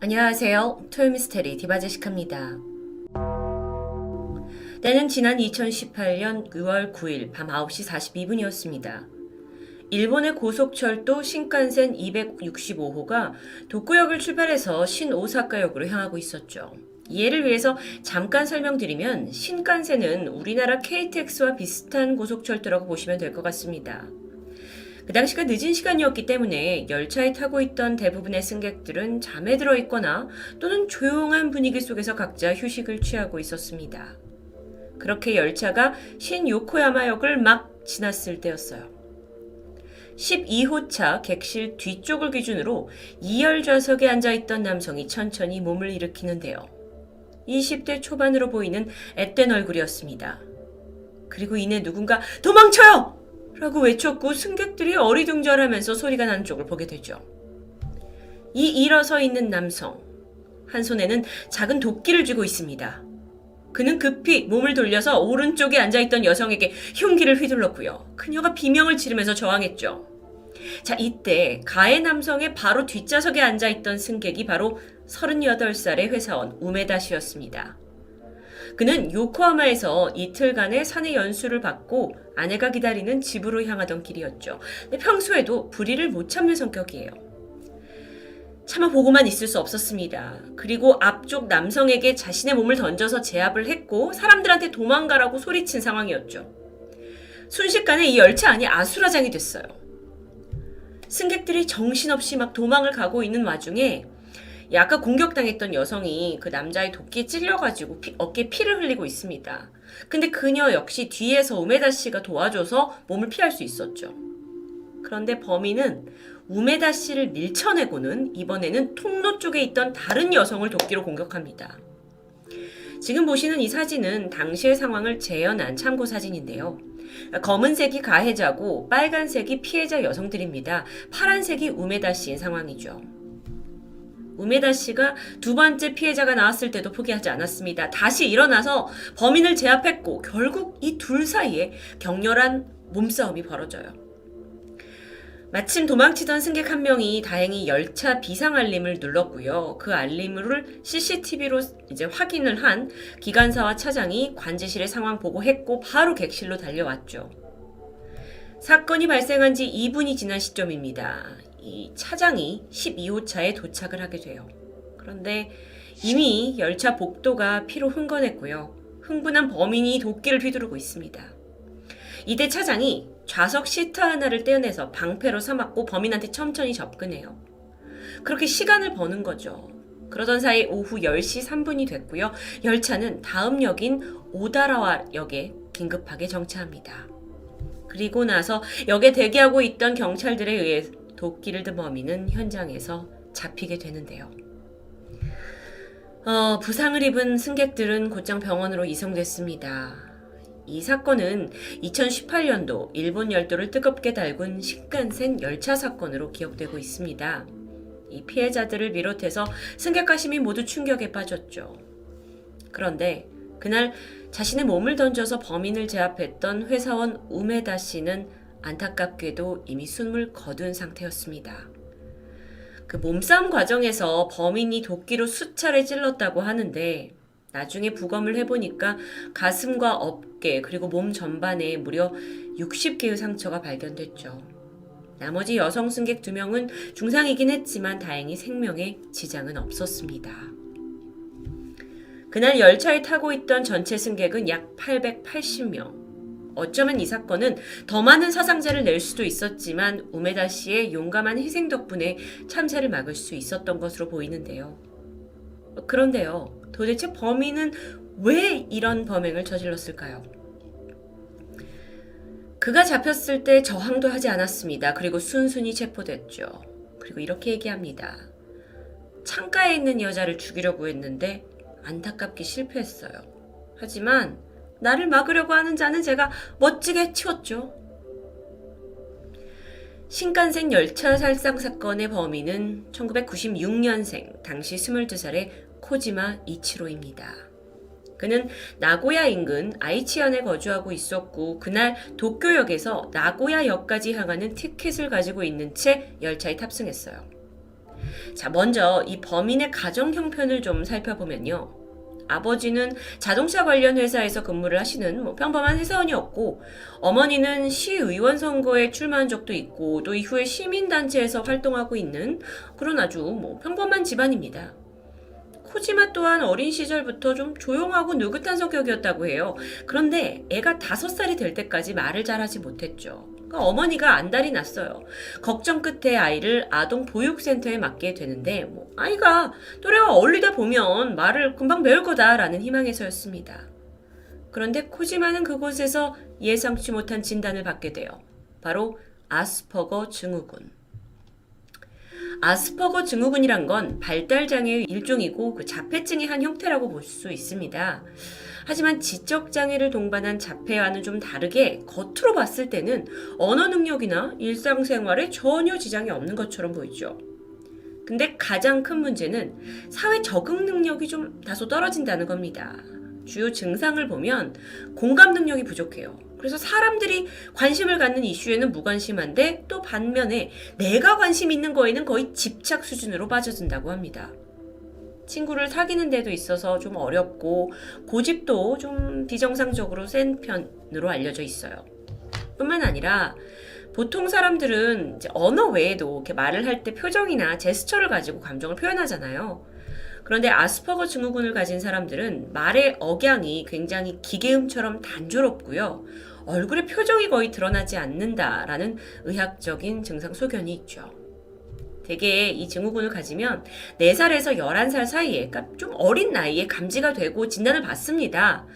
안녕하세요. 토요미스테리 디바제시카입니다. 때는 지난 2018년 6월 9일 밤 9시 42분이었습니다. 일본의 고속철도 신칸센 265호가 도쿄역을 출발해서 신오사카역으로 향하고 있었죠. 이해를 위해서 잠깐 설명드리면 신칸센은 우리나라 KTX와 비슷한 고속철도라고 보시면 될 것 같습니다. 그 당시가 늦은 시간이었기 때문에 열차에 타고 있던 대부분의 승객들은 잠에 들어 있거나 또는 조용한 분위기 속에서 각자 휴식을 취하고 있었습니다. 그렇게 열차가 신요코야마역을 막 지났을 때였어요. 12호차 객실 뒤쪽을 기준으로 2열 좌석에 앉아있던 남성이 천천히 몸을 일으키는데요. 20대 초반으로 보이는 앳된 얼굴이었습니다. 그리고 이내 누군가 도망쳐요! 라고 외쳤고 승객들이 어리둥절하면서 소리가 나는 쪽을 보게 되죠. 이 일어서 있는 남성, 한 손에는 작은 도끼를 쥐고 있습니다. 그는 급히 몸을 돌려서 오른쪽에 앉아있던 여성에게 흉기를 휘둘렀고요. 그녀가 비명을 지르면서 저항했죠. 자, 이때 가해 남성의 바로 뒷좌석에 앉아있던 승객이 바로 38살의 회사원 우메다 씨였습니다. 그는 요코하마에서 이틀간의 사내 연수를 받고 아내가 기다리는 집으로 향하던 길이었죠. 근데 평소에도 불의를 못 참는 성격이에요. 차마 보고만 있을 수 없었습니다. 그리고 앞쪽 남성에게 자신의 몸을 던져서 제압을 했고 사람들한테 도망가라고 소리친 상황이었죠. 순식간에 이 열차 안이 아수라장이 됐어요. 승객들이 정신없이 막 도망을 가고 있는 와중에 아까 공격당했던 여성이 그 남자의 도끼에 찔려가지고 어깨에 피를 흘리고 있습니다. 근데 그녀 역시 뒤에서 우메다 씨가 도와줘서 몸을 피할 수 있었죠. 그런데 범인은 우메다 씨를 밀쳐내고는 이번에는 통로 쪽에 있던 다른 여성을 도끼로 공격합니다. 지금 보시는 이 사진은 당시의 상황을 재현한 참고 사진인데요. 검은색이 가해자고 빨간색이 피해자 여성들입니다. 파란색이 우메다 씨인 상황이죠. 우메다 씨가 두 번째 피해자가 나왔을 때도 포기하지 않았습니다. 다시 일어나서 범인을 제압했고 결국 이 둘 사이에 격렬한 몸싸움이 벌어져요. 마침 도망치던 승객 한 명이 다행히 열차 비상 알림을 눌렀고요. 그 알림을 CCTV로 이제 확인을 한 기관사와 차장이 관제실의 상황 보고했고 바로 객실로 달려왔죠. 사건이 발생한 지 2분이 지난 시점입니다. 이 차장이 12호차에 도착을 하게 돼요. 그런데 이미 열차 복도가 피로 흥건했고요. 흥분한 범인이 도끼를 휘두르고 있습니다. 이때 차장이 좌석 시트 하나를 떼어내서 방패로 삼았고 범인한테 천천히 접근해요. 그렇게 시간을 버는 거죠. 그러던 사이 오후 10시 3분이 됐고요. 열차는 다음 역인 오다라와 역에 긴급하게 정차합니다. 그리고 나서 역에 대기하고 있던 경찰들에 의해 도끼를 든 범인은 현장에서 잡히게 되는데요. 부상을 입은 승객들은 곧장 병원으로 이송됐습니다. 이 사건은 2018년도 일본 열도를 뜨겁게 달군 신칸센 열차 사건으로 기억되고 있습니다. 이 피해자들을 비롯해서 승객 가심이 모두 충격에 빠졌죠. 그런데 그날 자신의 몸을 던져서 범인을 제압했던 회사원 우메다 씨는 안타깝게도 이미 숨을 거둔 상태였습니다. 그 몸싸움 과정에서 범인이 도끼로 수차례 찔렀다고 하는데 나중에 부검을 해보니까 가슴과 어깨 그리고 몸 전반에 무려 60개의 상처가 발견됐죠. 나머지 여성 승객 2명은 중상이긴 했지만 다행히 생명에 지장은 없었습니다. 그날 열차에 타고 있던 전체 승객은 약 880명. 어쩌면 이 사건은 더 많은 사상자를 낼 수도 있었지만 우메다 씨의 용감한 희생 덕분에 참사를 막을 수 있었던 것으로 보이는데요. 그런데요, 도대체 범인은 왜 이런 범행을 저질렀을까요? 그가 잡혔을 때 저항도 하지 않았습니다. 그리고 순순히 체포됐죠. 그리고 이렇게 얘기합니다. 창가에 있는 여자를 죽이려고 했는데 안타깝게 실패했어요. 하지만 나를 막으려고 하는 자는 제가 멋지게 치웠죠. 신칸센 열차 살상 사건의 범인은 1996년생, 당시 22살의 코지마 이치로입니다. 그는 나고야 인근 아이치현에 거주하고 있었고 그날 도쿄역에서 나고야역까지 향하는 티켓을 가지고 있는 채 열차에 탑승했어요. 자, 먼저 이 범인의 가정 형편을 좀 살펴보면요. 아버지는 자동차 관련 회사에서 근무를 하시는 평범한 회사원이었고, 어머니는 시의원 선거에 출마한 적도 있고, 또 이후에 시민단체에서 활동하고 있는 그런 아주 평범한 집안입니다. 코지마 또한 어린 시절부터 좀 조용하고 느긋한 성격이었다고 해요. 그런데 애가 5살이 될 때까지 말을 잘하지 못했죠. 그러니까 어머니가 안달이 났어요. 걱정 끝에 아이를 아동 보육센터에 맡게 되는데 아이가 또래와 어울리다 보면 말을 금방 배울 거다라는 희망에서였습니다. 그런데 코지마는 그곳에서 예상치 못한 진단을 받게 돼요. 바로 아스퍼거 증후군. 아스퍼거 증후군이란 건 발달장애의 일종이고 그 자폐증의 한 형태라고 볼 수 있습니다. 하지만 지적장애를 동반한 자폐와는 좀 다르게 겉으로 봤을 때는 언어 능력이나 일상생활에 전혀 지장이 없는 것처럼 보이죠. 근데 가장 큰 문제는 사회 적응 능력이 좀 다소 떨어진다는 겁니다. 주요 증상을 보면 공감 능력이 부족해요. 그래서 사람들이 관심을 갖는 이슈에는 무관심한데 또 반면에 내가 관심 있는 거에는 거의 집착 수준으로 빠져든다고 합니다. 친구를 사귀는 데도 있어서 좀 어렵고 고집도 좀 비정상적으로 센 편으로 알려져 있어요. 뿐만 아니라 보통 사람들은 이제 언어 외에도 이렇게 말을 할 때 표정이나 제스처를 가지고 감정을 표현하잖아요. 그런데 아스퍼거 증후군을 가진 사람들은 말의 억양이 굉장히 기계음처럼 단조롭고요. 얼굴의 표정이 거의 드러나지 않는다라는 의학적인 증상 소견이 있죠. 대개 이 증후군을 가지면 4살에서 11살 사이에, 그러니까 좀 어린 나이에 감지가 되고 진단을 받습니다.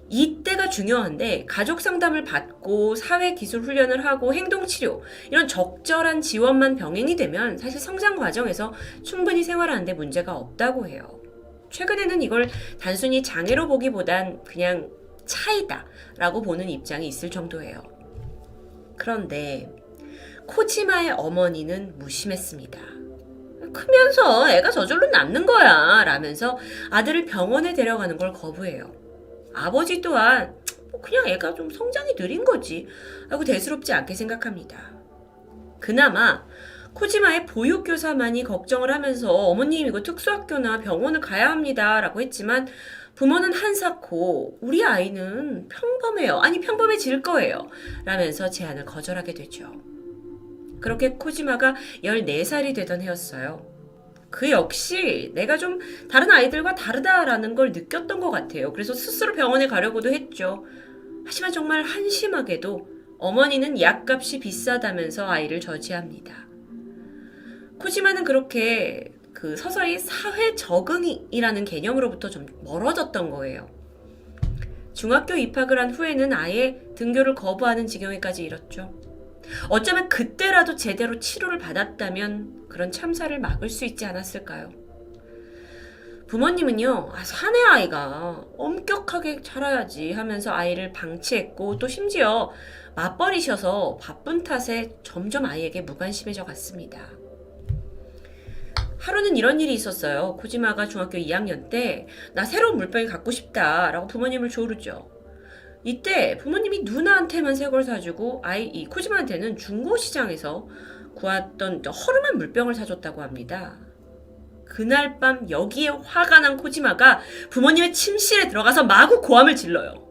이때가 중요한데 가족 상담을 받고 사회기술 훈련을 하고 행동치료 이런 적절한 지원만 병행이 되면 사실 성장 과정에서 충분히 생활하는데 문제가 없다고 해요. 최근에는 이걸 단순히 장애로 보기보단 그냥 차이다 라고 보는 입장이 있을 정도예요. 그런데 코지마의 어머니는 무심했습니다. 크면서 애가 저절로 낫는 거야 라면서 아들을 병원에 데려가는 걸 거부해요. 아버지 또한 그냥 애가 좀 성장이 느린 거지 라고 대수롭지 않게 생각합니다. 그나마 코지마의 보육교사만이 걱정을 하면서 어머님 이거 특수학교나 병원을 가야 합니다 라고 했지만 부모는 한사코 우리 아이는 평범해요. 아니 평범해질 거예요. 라면서 제안을 거절하게 되죠. 그렇게 코지마가 14살이 되던 해였어요. 그 역시 내가 좀 다른 아이들과 다르다라는 걸 느꼈던 것 같아요. 그래서 스스로 병원에 가려고도 했죠. 하지만 정말 한심하게도 어머니는 약값이 비싸다면서 아이를 저지합니다. 코지마는 그렇게 서서히 사회 적응이라는 개념으로부터 좀 멀어졌던 거예요. 중학교 입학을 한 후에는 아예 등교를 거부하는 지경에까지 이뤘죠. 어쩌면 그때라도 제대로 치료를 받았다면 그런 참사를 막을 수 있지 않았을까요? 부모님은요, 사내 아이가 엄격하게 자라야지 하면서 아이를 방치했고 또 심지어 맞벌이셔서 바쁜 탓에 점점 아이에게 무관심해져 갔습니다. 하루는 이런 일이 있었어요. 코지마가 중학교 2학년 때 나 새로운 물병이 갖고 싶다 라고 부모님을 조르죠. 이때 부모님이 누나한테만 새 걸 사주고 이 코지마한테는 중고시장에서 구했던 허름한 물병을 사줬다고 합니다. 그날 밤 여기에 화가 난 코지마가 부모님의 침실에 들어가서 마구 고함을 질러요.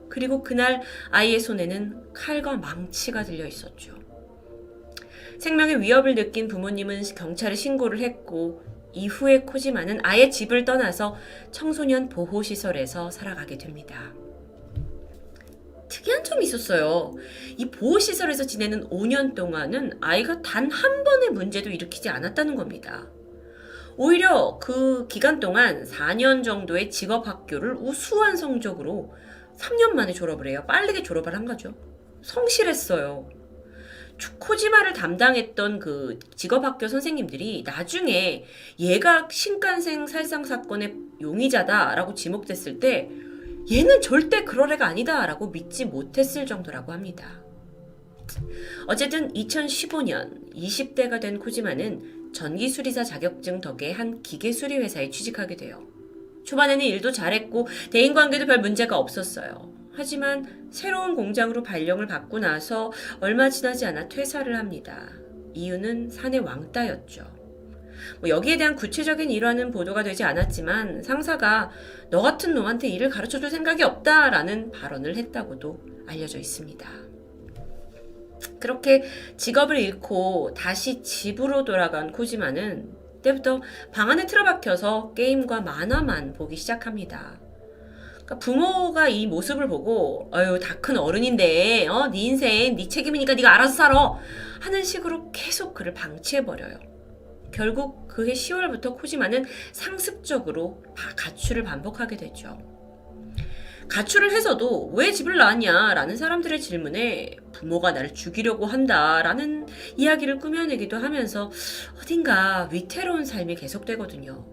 그리고 그날 아이의 손에는 칼과 망치가 들려 있었죠. 생명의 위협을 느낀 부모님은 경찰에 신고를 했고 이후에 코지마는 아예 집을 떠나서 청소년 보호시설에서 살아가게 됩니다. 특이한 점이 있었어요. 이 보호시설에서 지내는 5년 동안은 아이가 단 한 번의 문제도 일으키지 않았다는 겁니다. 오히려 그 기간 동안 4년 정도의 직업학교를 우수한 성적으로 3년 만에 졸업을 해요. 빠르게 졸업을 한 거죠. 성실했어요. 코지마를 담당했던 그 직업학교 선생님들이 나중에 얘가 신칸센 살상 사건의 용의자다라고 지목됐을 때 얘는 절대 그럴 애가 아니다라고 믿지 못했을 정도라고 합니다. 어쨌든 2015년 20대가 된 코지마는 전기수리사 자격증 덕에 한 기계수리 회사에 취직하게 돼요. 초반에는 일도 잘했고 대인관계도 별 문제가 없었어요. 하지만 새로운 공장으로 발령을 받고 나서 얼마 지나지 않아 퇴사를 합니다. 이유는 사내 왕따였죠. 여기에 대한 구체적인 일화는 보도가 되지 않았지만 상사가 너 같은 놈한테 일을 가르쳐줄 생각이 없다라는 발언을 했다고도 알려져 있습니다. 그렇게 직업을 잃고 다시 집으로 돌아간 코지마는 그때부터 방 안에 틀어박혀서 게임과 만화만 보기 시작합니다. 그러니까 부모가 이 모습을 보고 아유 다 큰 어른인데 네 인생 네 책임이니까 네가 알아서 살아 하는 식으로 계속 그를 방치해버려요. 결국 그해 10월부터 코지마는 상습적으로 가출을 반복하게 되죠. 가출을 해서도 왜 집을 나왔냐라는 사람들의 질문에 부모가 나를 죽이려고 한다라는 이야기를 꾸며내기도 하면서 어딘가 위태로운 삶이 계속되거든요.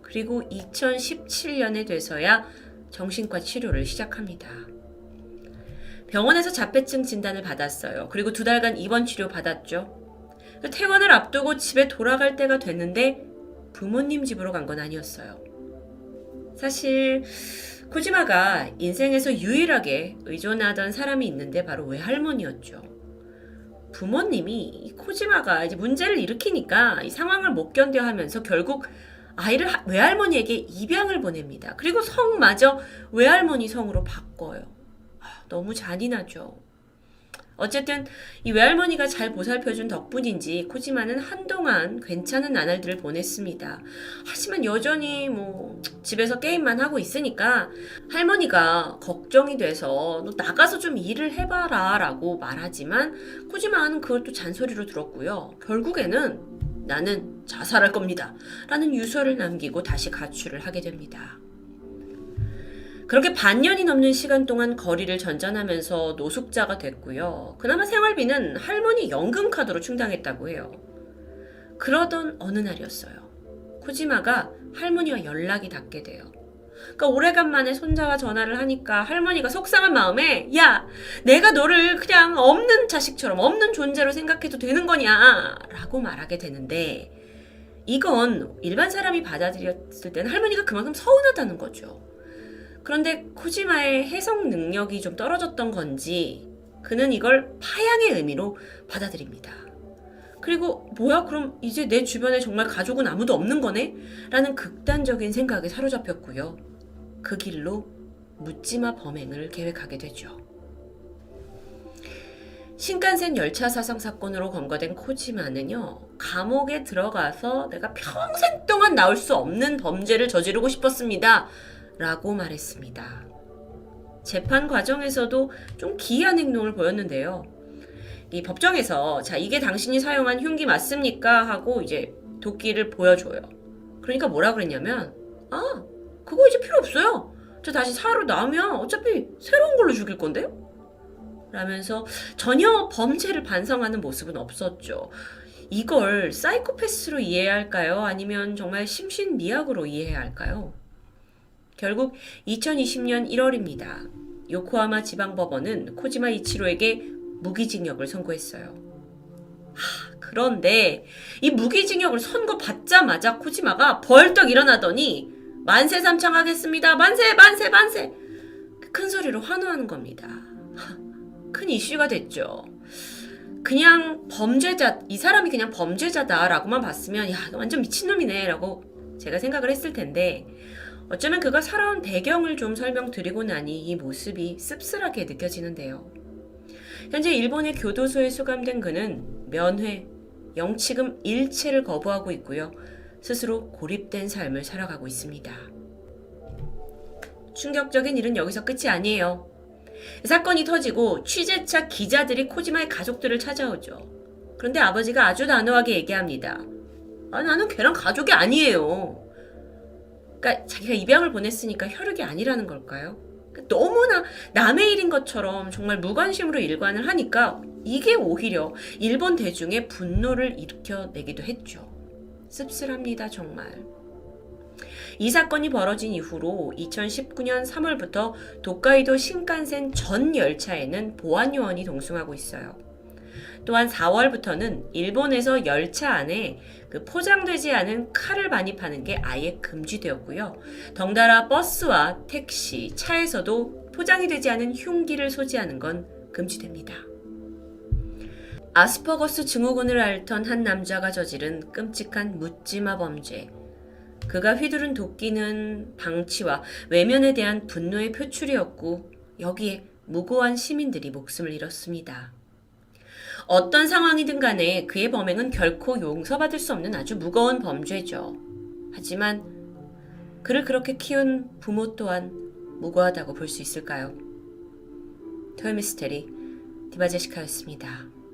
그리고 2017년에 돼서야 정신과 치료를 시작합니다. 병원에서 자폐증 진단을 받았어요. 그리고 2달간 입원 치료 받았죠. 퇴원을 앞두고 집에 돌아갈 때가 됐는데 부모님 집으로 간 건 아니었어요. 사실 코지마가 인생에서 유일하게 의존하던 사람이 있는데 바로 외할머니였죠. 부모님이 이 코지마가 이제 문제를 일으키니까 이 상황을 못 견뎌 하면서 결국 아이를 외할머니에게 입양을 보냅니다. 그리고 성마저 외할머니 성으로 바꿔요. 너무 잔인하죠. 어쨌든 이 외할머니가 잘 보살펴준 덕분인지 코지마는 한동안 괜찮은 나날들을 보냈습니다. 하지만 여전히 집에서 게임만 하고 있으니까 할머니가 걱정이 돼서 너 나가서 좀 일을 해봐라 라고 말하지만 코지마는 그걸 또 잔소리로 들었고요. 결국에는 나는 자살할 겁니다 라는 유서를 남기고 다시 가출을 하게 됩니다. 그렇게 반년이 넘는 시간 동안 거리를 전전하면서 노숙자가 됐고요. 그나마 생활비는 할머니 연금카드로 충당했다고 해요. 그러던 어느 날이었어요. 코지마가 할머니와 연락이 닿게 돼요. 그러니까 오래간만에 손자와 전화를 하니까 할머니가 속상한 마음에 야, 내가 너를 그냥 없는 자식처럼 없는 존재로 생각해도 되는 거냐 라고 말하게 되는데 이건 일반 사람이 받아들였을 때는 할머니가 그만큼 서운하다는 거죠. 그런데 코지마의 해석 능력이 좀 떨어졌던 건지 그는 이걸 파양의 의미로 받아들입니다. 그리고 뭐야 그럼 이제 내 주변에 정말 가족은 아무도 없는 거네? 라는 극단적인 생각에 사로잡혔고요. 그 길로 묻지마 범행을 계획하게 되죠. 신칸센 열차 사상 사건으로 검거된 코지마는요. 감옥에 들어가서 내가 평생 동안 나올 수 없는 범죄를 저지르고 싶었습니다. 라고 말했습니다. 재판 과정에서도 좀 기이한 행동을 보였는데요. 이 법정에서 자 이게 당신이 사용한 흉기 맞습니까? 하고 이제 도끼를 보여줘요. 그러니까 뭐라 그랬냐면 그거 이제 필요 없어요. 저 다시 사회로 나오면 어차피 새로운 걸로 죽일 건데요? 라면서 전혀 범죄를 반성하는 모습은 없었죠. 이걸 사이코패스로 이해해야 할까요? 아니면 정말 심신미약으로 이해해야 할까요? 결국 2020년 1월입니다. 요코하마 지방법원은 코지마 이치로에게 무기징역을 선고했어요. 그런데 이 무기징역을 선고받자마자 코지마가 벌떡 일어나더니 만세 삼창하겠습니다. 만세 만세 만세 큰 소리로 환호하는 겁니다. 큰 이슈가 됐죠. 그냥 범죄자, 이 사람이 그냥 범죄자다라고만 봤으면 야 완전 미친놈이네 라고 제가 생각을 했을 텐데 어쩌면 그가 살아온 배경을 좀 설명드리고 나니 이 모습이 씁쓸하게 느껴지는데요. 현재 일본의 교도소에 수감된 그는 면회, 영치금 일체를 거부하고 있고요. 스스로 고립된 삶을 살아가고 있습니다. 충격적인 일은 여기서 끝이 아니에요. 사건이 터지고 취재차 기자들이 코지마의 가족들을 찾아오죠. 그런데 아버지가 아주 단호하게 얘기합니다. 나는 걔랑 가족이 아니에요. 그러니까 자기가 입양을 보냈으니까 혈육이 아니라는 걸까요? 너무나 남의 일인 것처럼 정말 무관심으로 일관을 하니까 이게 오히려 일본 대중의 분노를 일으켜내기도 했죠. 씁쓸합니다, 정말. 이 사건이 벌어진 이후로 2019년 3월부터 홋카이도 신칸센 전 열차에는 보안 요원이 동승하고 있어요. 또한 4월부터는 일본에서 열차 안에 포장되지 않은 칼을 반입하는 게 아예 금지되었고요. 덩달아 버스와 택시, 차에서도 포장이 되지 않은 흉기를 소지하는 건 금지됩니다. 아스퍼거스 증후군을 앓던 한 남자가 저지른 끔찍한 묻지마 범죄. 그가 휘두른 도끼는 방치와 외면에 대한 분노의 표출이었고 여기에 무고한 시민들이 목숨을 잃었습니다. 어떤 상황이든 간에 그의 범행은 결코 용서받을 수 없는 아주 무거운 범죄죠. 하지만 그를 그렇게 키운 부모 또한 무고하다고 볼 수 있을까요? 토요미스테리 디바제시카였습니다.